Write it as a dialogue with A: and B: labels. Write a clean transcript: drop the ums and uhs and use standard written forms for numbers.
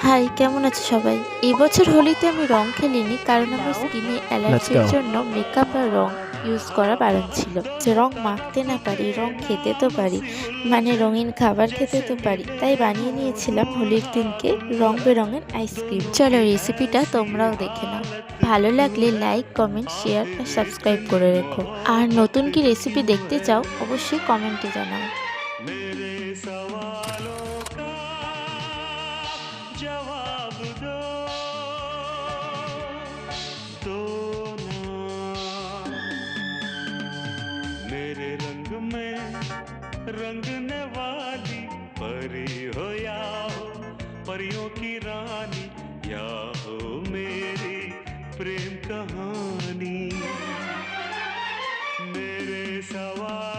A: High, কেমন আছো সবাই? এই বছর হোলিতে আমি রং খেলিনি কারণ আমার
B: Now,
A: স্কিনে
B: let's
A: অ্যালার্জির
B: go.
A: জন্য মেকআপ আর রং ইউজ করা বারণ ছিল। যে রং মাখতে না পারি, রং খেতে তো পারি, মানে রঙিন খাবার খেতে তো পারি। তাই বানিয়ে নিয়েছিলাম হোলির দিনকে রং বেরঙের আইসক্রিম। চলো রেসিপিটা তোমরাও দেখে নাও। ভালো লাগলে লাইক, কমেন্ট, শেয়ার আর সাবস্ক্রাইব করে রেখো। আর নতুন কি রেসিপি দেখতে চাও অবশ্যই কমেন্টে জানাও।
C: मेरे सवालों का जवाब दो दो ना मेरे रंग में रंगने वाली परी हो या हो परियों की रानी या हो मेरी प्रेम कहानी मेरे सवाल